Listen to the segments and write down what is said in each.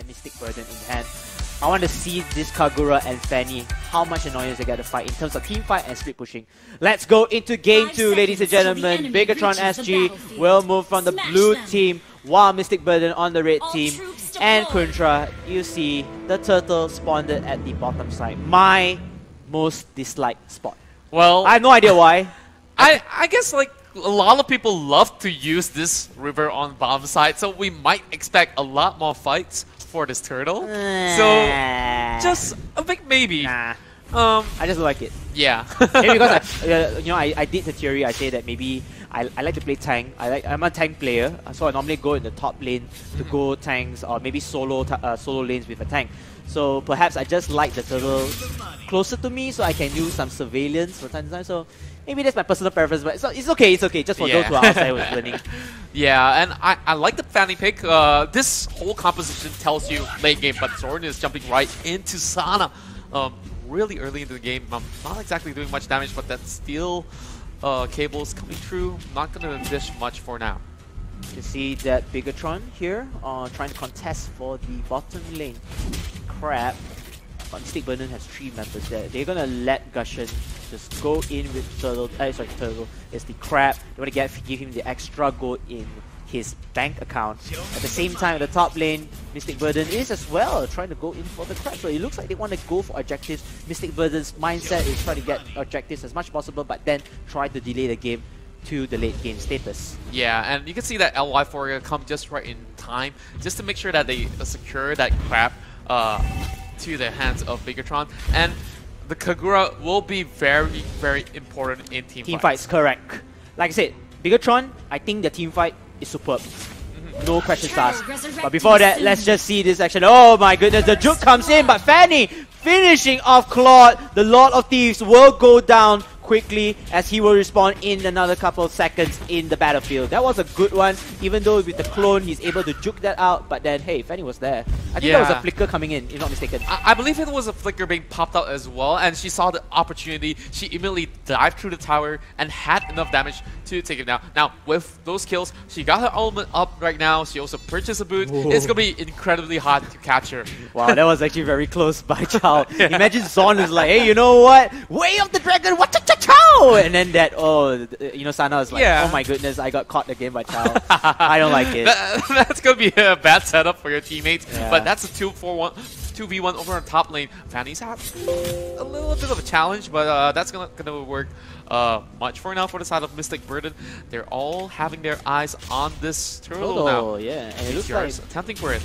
and Mystic Burden in hand. I want to see this Kagura and Fanny, how much annoyance they get to fight in terms of team fight and split pushing. Let's go into game 2, ladies and gentlemen. Bigetron SG will move from the blue team, while Mystic Burden on the red team. And Kuntra, you see the turtle spawned at the bottom side. My most disliked spot. Well, I have no idea why. I guess like a lot of people love to use this river on bottom side, so we might expect a lot more fights for this turtle. So just a big maybe. Nah. I just like it. Yeah. Maybe because I did the theory. I say that maybe I like to play tank. I'm a tank player, so I normally go in the top lane to go tanks or maybe solo lanes with a tank. So perhaps I just like the turtle closer to me, so I can do some surveillance from time to time. So maybe that's my personal preference, but it's okay. It's okay. Just for those who are outside who are learning. Yeah, and I like the Fanny pick. This whole composition tells you late game, but Zoran is jumping right into Sana. Really early into the game. Not exactly doing much damage, but that steel cables coming through. Not gonna dish much for now. You see that Bigetron here trying to contest for the bottom lane. Crab. But Mystic Burden has 3 members there. They're gonna let Gushen just go in with Turtle. Turtle is the Crab. They want to give him the extra gold in his bank account. At the same time, at the top lane, Mystic Burden is as well trying to go in for the Crab. So it looks like they want to go for objectives. Mystic Burden's mindset is trying to get objectives as much as possible, but then try to delay the game to the late game status. Yeah, and you can see that LY4 come just right in time, just to make sure that they secure that Crab to the hands of Bigetron. And the Kagura will be very, very important in team fights. Correct. Like I said, Bigetron, I think the team fight is superb. No questions asked. But before that, let's just see this action. Oh my goodness, the juke comes in, but Fanny finishing off Claude. The Lord of Thieves will go down quickly as he will respawn in another couple of seconds in the battlefield. That was a good one, even though with the clone he's able to juke that out, but then hey, Fanny was there. I think that was a flicker coming in, if I'm not mistaken. I believe it was a flicker being popped out as well, and she saw the opportunity. She immediately dived through the tower and had enough damage to take it down. Now, with those kills, she got her element up right now. She also purchased a boot. Whoa. It's going to be incredibly hard to catch her. Wow, that was actually very close by Chow. Imagine Zon is like, hey, you know what? Way of the dragon, what Chow! And then that, Sana was like, oh my goodness, I got caught again by Chow. I don't like it. That's going to be a bad setup for your teammates, but that's a 2v1 over on top lane. Fanny's had a little bit of a challenge, but that's gonna work much for now for the side of Mystic Burden. They're all having their eyes on this turtle now. Yeah, and it looks like attempting for it.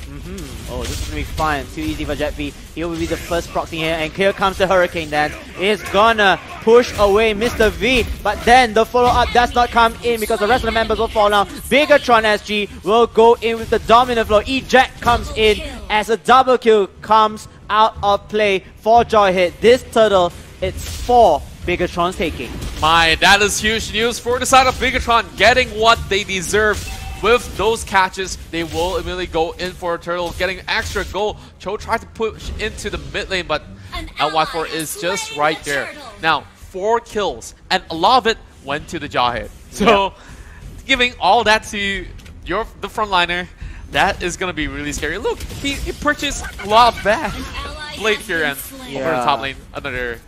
Oh, this is gonna be fun. Too easy for JetV. He will be the first proxy here, and here comes the Hurricane Dance. It's gonna push away Mr. V, but then the follow-up does not come in because the rest of the members will fall down. Bigetron SG will go in with the dominant flow. Eject comes in as a double kill comes out of play for Joyhit. This turtle, it's 4 Bigetron's taking. That is huge news for the side of Bigetron, getting what they deserve. With those catches, they will immediately go in for a turtle, getting extra gold. Cho tried to push into the mid lane, but LY4 is just right there. Now, 4 kills, and a lot of it went to the Jawhead. So, giving all that to the frontliner, that is going to be really scary. Look, he purchased a lot of that late here and over the top lane, another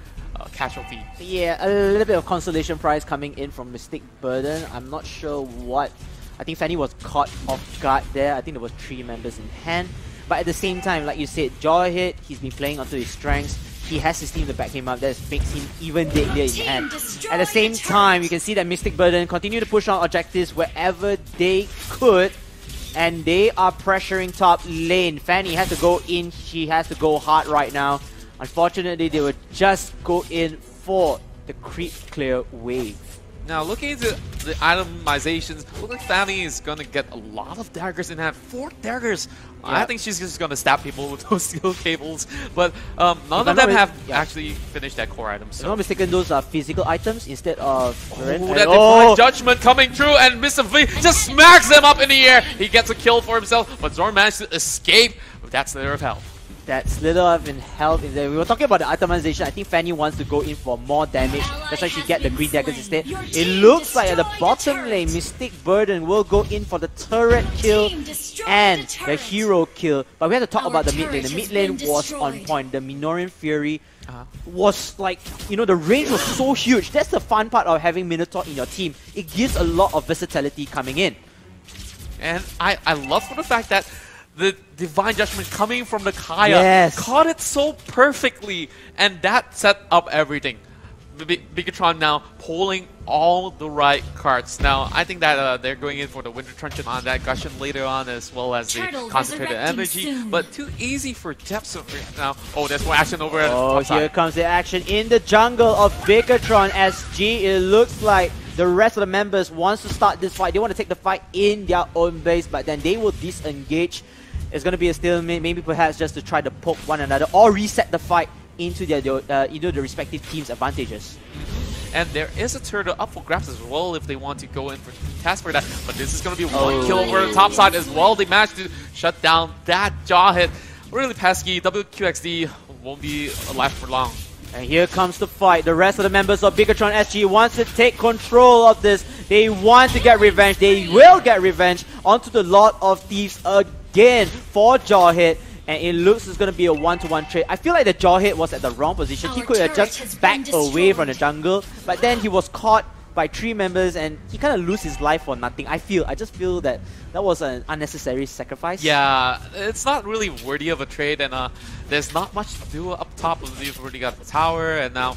casualty. Yeah, a little bit of consolation prize coming in from Mystic Burden. I'm not sure what. I think Fanny was caught off guard there. I think there was 3 members in hand. But at the same time, like you said, Joyhit, he's been playing onto his strengths. He has his team to back him up. That makes him even deadlier in hand. At the same time, you can see that Mystic Burden continue to push on objectives wherever they could. And they are pressuring top lane. Fanny has to go in. She has to go hard right now. Unfortunately, they will just go in for the creep clear wave. Now, looking into the itemizations, looks like Fanny is going to get a lot of daggers in hand. 4 daggers! I think she's just going to stab people with those steel cables. But none of them have actually finished that core item. So. If I'm not mistaken, those are physical items instead of... that Divine Judgment coming through, and Mr. V just smacks them up in the air. He gets a kill for himself, but Zorn managed to escape with that Slayer of Hell. that slither up in health in there. We were talking about the itemization. I think Fanny wants to go in for more damage. That's why she get the green daggers instead. It looks like at the bottom lane, Mystic Burden will go in for the turret kill and the hero kill. But we have to talk about the mid lane. The mid lane was on point. The Minoran Fury was like, you know, the range was so huge. That's the fun part of having Minotaur in your team. It gives a lot of versatility coming in. And I love for the fact that the Divine Judgment coming from the Kaya caught it so perfectly, and that set up everything. Bigetron now pulling all the right cards. Now, I think that they're going in for the Winter Truncheon on that Gushing later on, as well as the Concentrated Energy, but too easy for Jepson now. Oh, there's more action over at the top side. Here comes the action in the jungle of Bigetron SG. It looks like the rest of the members wants to start this fight. They want to take the fight in their own base, but then they will disengage. It's going to be a stalemate, maybe perhaps just to try to poke one another or reset the fight into their the respective team's advantages. And there is a turtle up for grabs as well if they want to go in for task for that. But this is going to be one kill over the top side as well. They managed to shut down that jaw hit. Really pesky. WQXD won't be alive for long. And here comes the fight. The rest of the members of Bigetron SG wants to take control of this. They want to get revenge. They will get revenge onto the Lord of Thieves again for Jawhead. And it looks it's going to be a one-to-one trade. I feel like the Jawhead was at the wrong position. He could have just backed away from the jungle. But then he was caught by 3 members and he kind of lose his life for nothing. I just feel that that was an unnecessary sacrifice. Yeah, it's not really worthy of a trade, and there's not much to do up top. They've already got the tower, and now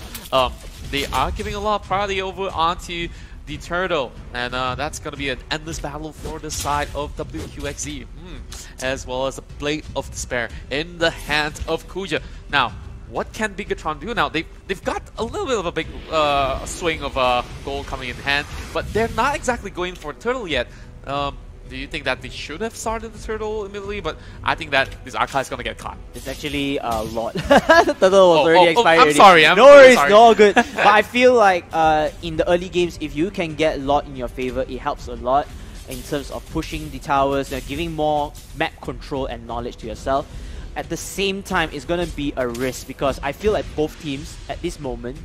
they are giving a lot of priority over onto the turtle, and that's going to be an endless battle for the side of WQXZ, as well as the Blade of Despair in the hands of Kuja. Now, what can Bigetron do now? They've got a little bit of a big swing of gold coming in hand, but they're not exactly going for turtle yet. Do you think that they should have started the turtle immediately? But I think that this Archive is going to get caught. It's actually a lot. The turtle was already expired. I'm sorry. No worries, no all good. But I feel like in the early games, if you can get lot in your favor, it helps a lot in terms of pushing the towers, giving more map control and knowledge to yourself. At the same time, it's going to be a risk because I feel like both teams at this moment,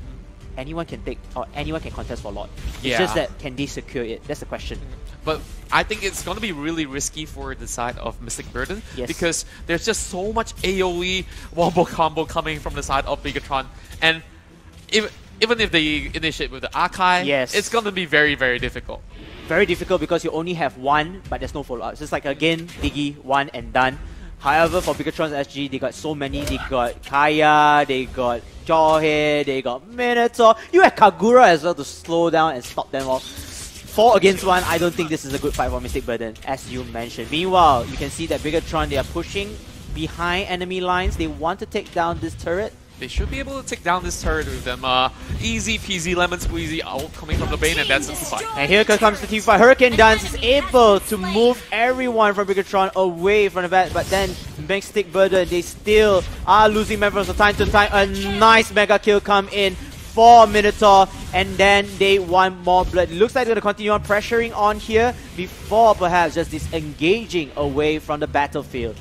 anyone can take or anyone can contest for lot. It's just that can they secure it? That's the question. But I think it's going to be really risky for the side of Mystic Burden because there's just so much AoE wombo combo coming from the side of Bigetron, and even if they initiate with the Archive, it's going to be very, very difficult. Very difficult because you only have one, but there's no follow-up. So it's like, again, Diggy, one and done. However, for Bigetron's SG, they got so many. They got Kaya, they got Jawhead, they got Minotaur. You have Kagura as well to slow down and stop them off. 4 against 1, I don't think this is a good fight for Mystic Burden, as you mentioned. Meanwhile, you can see that Bigetron, they are pushing behind enemy lines. They want to take down this turret. They should be able to take down this turret with them. Easy peasy lemon squeezy out coming from the Bane, and that's the fight. And here comes the team fight. Hurricane Dance is able to move everyone from Bigetron away from the back, but then Mystic Burden, they still are losing members from time to time. A nice mega kill come in for Minotaur, and then they want more blood. It looks like they're going to continue on pressuring on here before perhaps just disengaging away from the battlefield.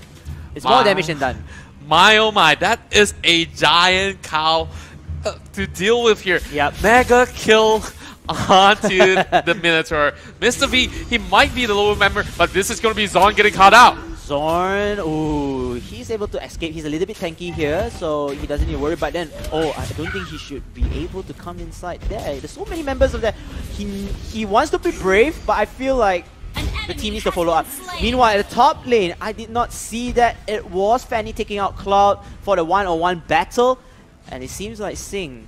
It's more damage than done. My oh my, that is a giant cow to deal with here. Yep. Mega kill onto the Minotaur. Mr. V, he might be the lower member, but this is going to be Zorn getting caught out. Zorn, ooh, he's able to escape. He's a little bit tanky here, so he doesn't need to worry. But then, I don't think he should be able to come inside there. There's so many members of that. He wants to be brave, but I feel like the team needs to follow up. Meanwhile, at the top lane, I did not see that it was Fanny taking out Cloud for the one-on-one battle. And it seems like Sing,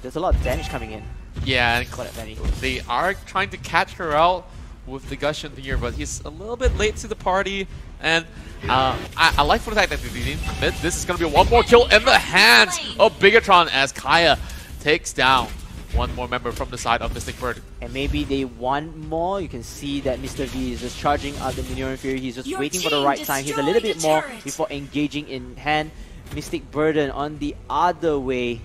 there's a lot of damage coming in. Yeah, and they are trying to catch her out with the Gushing here, but he's a little bit late to the party. And I like for the fact that they didn't commit. This is going to be one more kill in the hands of Bigetron as Kaya takes down one more member from the side of Mystic Bird. And maybe they want more. You can see that Mr. V is just charging out the Minoran Fury. He's just waiting for the right time. He's a little bit more before engaging in hand. Mystic Burden on the other way.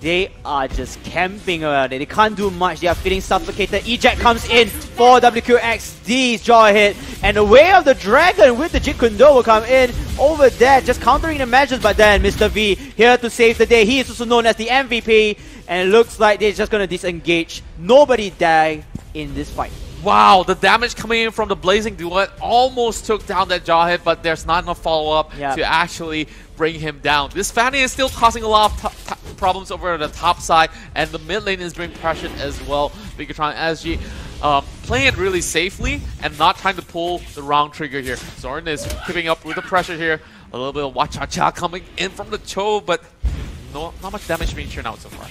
They are just camping around it. They can't do much. They are feeling suffocated. Eject comes in for WQXD's Jawhead. And the Way of the Dragon with the Jeet Kune Do will come in over there, just countering the measures. But then Mr. V here to save the day. He is also known as the MVP, and it looks like they're just gonna disengage. Nobody died in this fight. Wow, the damage coming in from the Blazing Duet almost took down that Jawhead, but there's not enough follow-up to actually bring him down. This Fanny is still causing a lot of problems over the top side, and the mid lane is being pressured as well. Bigetron SG playing it really safely and not trying to pull the wrong trigger here. Zorn is keeping up with the pressure here. A little bit of Wacha-Cha coming in from the Cho, but not much damage being churned out so far.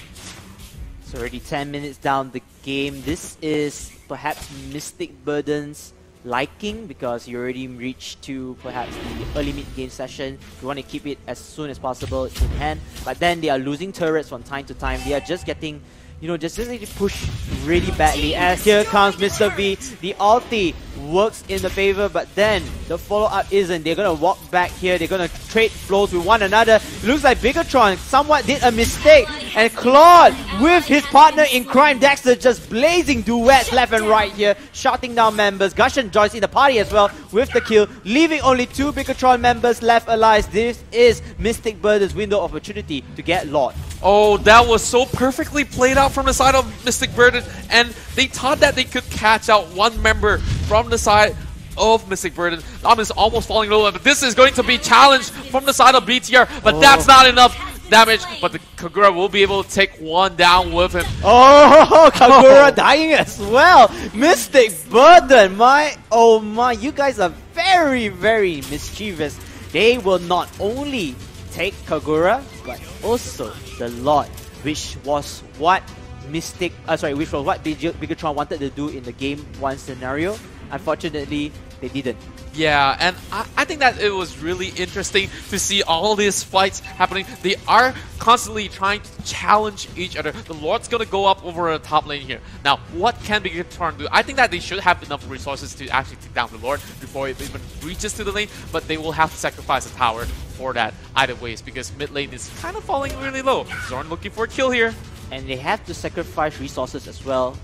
It's already 10 minutes down the game. This is perhaps Mystic Burden's liking, because you already reached to perhaps the early mid-game session. You want to keep it as soon as possible in hand, but then they are losing turrets from time to time. They are just getting, you know, just really push really badly. As here comes Mr. V, the ulti works in the favor, but then the follow-up isn't. They're gonna walk back here, they're gonna trade blows with one another. It looks like Bigetron somewhat did a mistake, and Claude with his partner in crime Dexter just blazing duets left and right here, shouting down members. Gushan joins in the party as well with the kill, leaving only 2 Bigetron members left alive. This is Mystic Burden's window of opportunity to get Lord. Oh, that was so perfectly played out from the side of Mystic Burden, and they thought that they could catch out one member from the side of Mystic Burden. Nam is almost falling low, but this is going to be challenged from the side of BTR, but that's not enough damage, but the Kagura will be able to take one down with him. Oh, Kagura dying as well. Mystic Burden, oh my, you guys are very, very mischievous. They will not only take Kagura, but also the Lord, which was what Bigetron wanted to do in the game 1 scenario. Unfortunately, they didn't. Yeah, and I think that it was really interesting to see all these fights happening. They are constantly trying to challenge each other. The Lord's gonna go up over the top lane here. Now, what can Bigetron do? I think that they should have enough resources to actually take down the Lord before it even reaches to the lane, but they will have to sacrifice a tower for that either ways, because mid lane is kind of falling really low. Zorn looking for a kill here. And they have to sacrifice resources as well.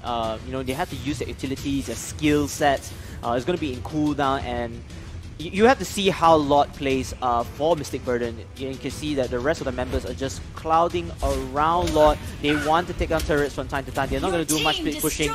You know, they have to use their utilities, their skill sets. It's going to be in cooldown, and you have to see how Lord plays for Mystic Burden. You can see that the rest of the members are just clouding around Lord. They want to take down turrets from time to time. They're not going to do much split pushing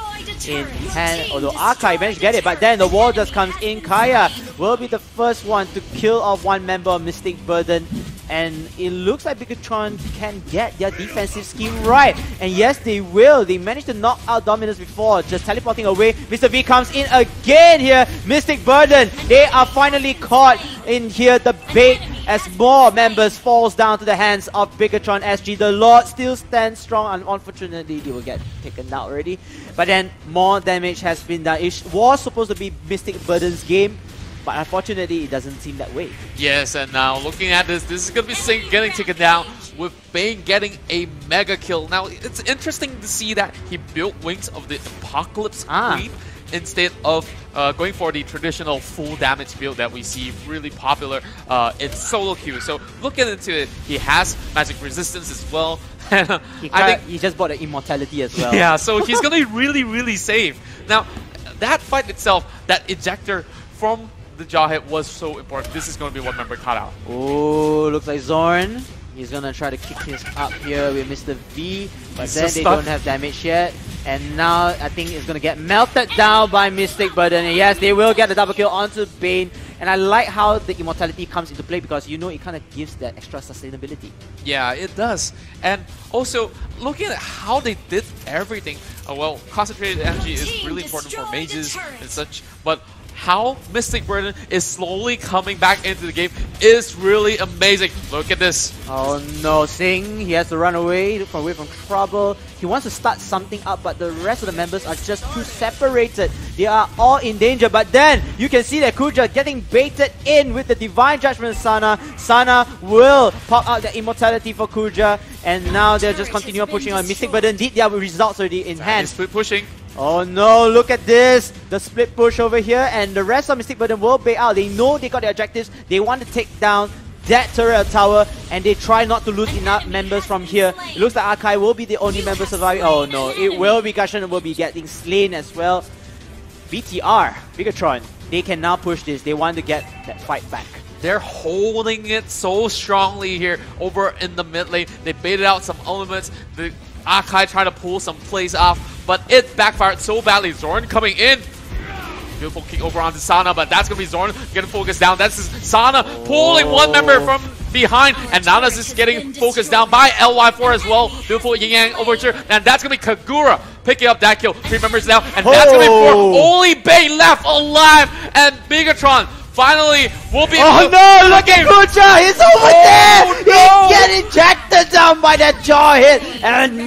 in hand, although Arkai managed to get it, but then the wall just comes in. Kaya will be the first one to kill off one member of Mystic Burden. And it looks like Bigetron can get their defensive scheme right. And yes, they will. They managed to knock out Dominus before, just teleporting away. Mr. V comes in again here. Mystic Burden, they are finally caught in here. The bait as more members falls down to the hands of Bigetron SG. The Lord still stands strong, and unfortunately, they will get taken out already. But then more damage has been done. It was supposed to be Mystic Burden's game, but unfortunately, it doesn't seem that way. Yes, and now looking at this is going to be Sing getting taken down, with Bane getting a mega kill. Now, it's interesting to see that he built Wings of the Apocalypse Queen instead of going for the traditional full damage build that we see really popular in solo queue. So looking into it, he has magic resistance as well. I think he just bought the immortality as well. Yeah, so he's going to be really, really safe. Now, that fight itself, that ejector from the Jawhead was so important. This is going to be one member cut out. Oh, looks like Zorn. He's going to try to kick his up here with Mr. V, but then they don't have damage yet. And now I think it's going to get melted down by Mystic Burden. And yes, they will get the double kill onto Bane. And I like how the immortality comes into play, because you know it kind of gives that extra sustainability. Yeah, it does. And also, looking at how they did everything, well, concentrated energy is really important for Myzs and such, but how Mystic Burden is slowly coming back into the game is really amazing. Look at this. Oh no, Sing, he has to run away from trouble. He wants to start something up, but the rest of the members are just too separated. They are all in danger, but then you can see that Kuja getting baited in with the Divine Judgment Sana. Sana will pop out the immortality for Kuja, and now they'll just continue pushing on. Mystic Burden did their results already in hand. Split pushing. Oh no, look at this! The split push over here, and the rest of Mystic Burden will bait out. They know they got their objectives. They want to take down that turret tower, and they try not to lose enough members from here. It looks like Arkai will be the only member surviving. Oh no, it will be Gushan will be getting slain as well. BTR, Bigetron, they can now push this. They want to get that fight back. They're holding it so strongly here over in the mid lane. They baited out some elements. The Akai trying to pull some plays off, but it backfired so badly. Zorn coming in. Beautiful kick over onto Sana, but that's going to be Zorn getting focused down. That's Sana pulling one member from behind, and now this is getting focused down by LY4 as well. Beautiful yin yang overture, and that's going to be Kagura picking up that kill. 3 members down, and that's going to be 4. Only Bay left alive, and Bigetron finally will be. Oh no! Look at Kucha! He's over there! No. He's getting jacked down by that jaw hit! And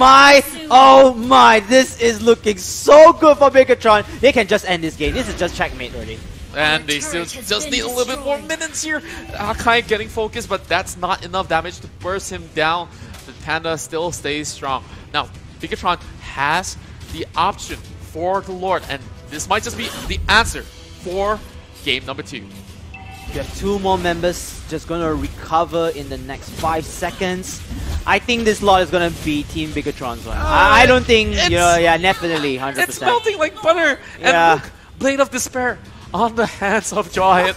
oh my, this is looking so good for Bigetron. They can just end this game. This is just checkmate already. And they still just need a little bit more minutes here. Akai getting focused, but that's not enough damage to burst him down. The Panda still stays strong. Now, Bigetron has the option for the Lord, and this might just be the answer for game number 2. You have 2 more members just gonna recover in the next 5 seconds. I think this lot is gonna be Team Bigetron's one. I don't think, yeah, definitely 100%. It's melting like butter. Yeah. And look, Blade of Despair on the hands of Jawhead.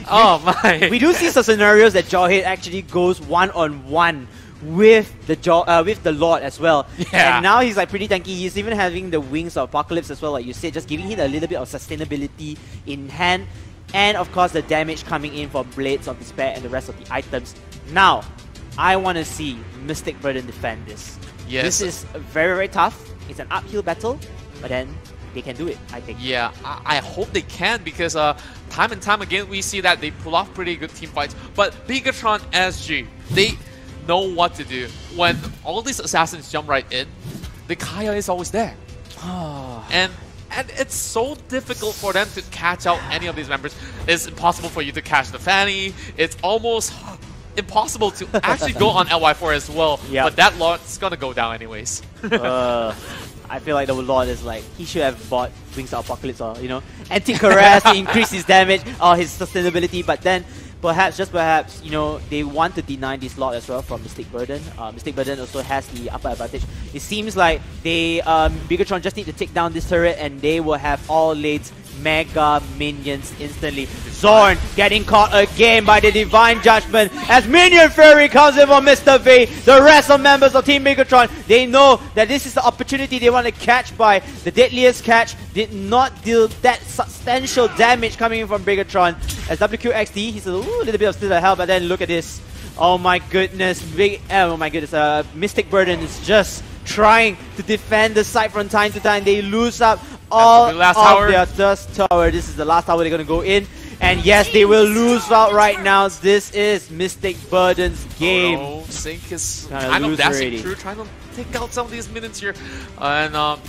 Oh my. We do see some scenarios that Jawhead actually goes one-on-one with the Lord as well. Yeah. And now he's like pretty tanky. He's even having the Wings of Apocalypse as well, like you said, just giving him a little bit of sustainability in hand. And of course the damage coming in for Blades of Despair and the rest of the items. Now, I want to see Mystic Burden defend this. Yes. This is very, very tough. It's an uphill battle, but then they can do it, I think. Yeah, I hope they can, because time and time again we see that they pull off pretty good team fights. But Bigetron SG, they know what to do. When all these assassins jump right in, the Kaya is always there. and it's so difficult for them to catch out any of these members. It's impossible for you to catch the Fanny. It's almost impossible to actually go on LY4 as well. Yep. But that lot's gonna go down anyways. I feel like the Lord is like, he should have bought Wings of Apocalypse or, anti-harass to increase his damage or his sustainability, but then perhaps, just perhaps, they want to deny this lot as well from Mystic Burden. Mystic Burden also has the upper advantage. It seems like Bigetron just need to take down this turret and they will have all lanes mega minions instantly. Zorn getting caught again by the Divine Judgment as Minion Fury comes in for Mr. V. The rest of members of Team Bigetron, they know that this is the opportunity they want to catch by. The deadliest catch did not deal that substantial damage coming in from Bigetron. As WQXD, he's a little bit of still a hell, but then look at this. Oh my goodness, Mystic Burden is just trying to defend the site from time to time. They lose up all of their Dust Tower. This is the last tower they're going to go in. And yes, they will lose out right now. This is Mystic Burden's game. Oh, Sync is kind of dashing through, trying to take out some of these minions here. And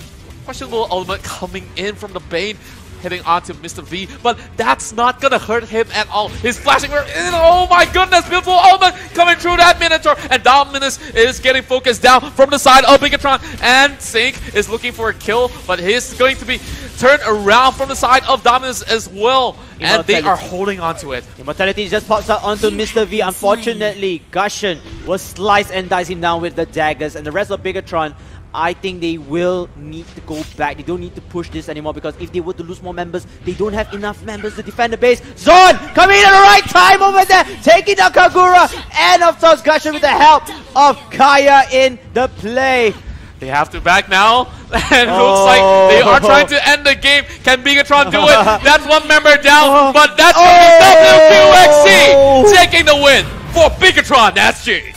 questionable element coming in from the Bane, hitting onto Mr. V, but that's not gonna hurt him at all. He's flashing her in. Oh my goodness, beautiful element coming through that Minotaur, and Dominus is getting focused down from the side of Bigetron, and Sync is looking for a kill, but he's going to be turned around from the side of Dominus as well, and they are holding on to it. Immortality just pops out onto Mr. V. Unfortunately, Gushen will slice and dice him down with the daggers, and the rest of Bigetron, I think they will need to go back. They don't need to push this anymore, because if they were to lose more members, they don't have enough members to defend the base. Zorn coming in at the right time over there, taking down Kagura, and of course Gushen with the help of Kaya in the play. They have to back now, and it looks like they are trying to end the game. Can Bigetron do it? That's one member down, but that's WQXC taking the win for Bigetron SG.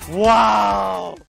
Wow.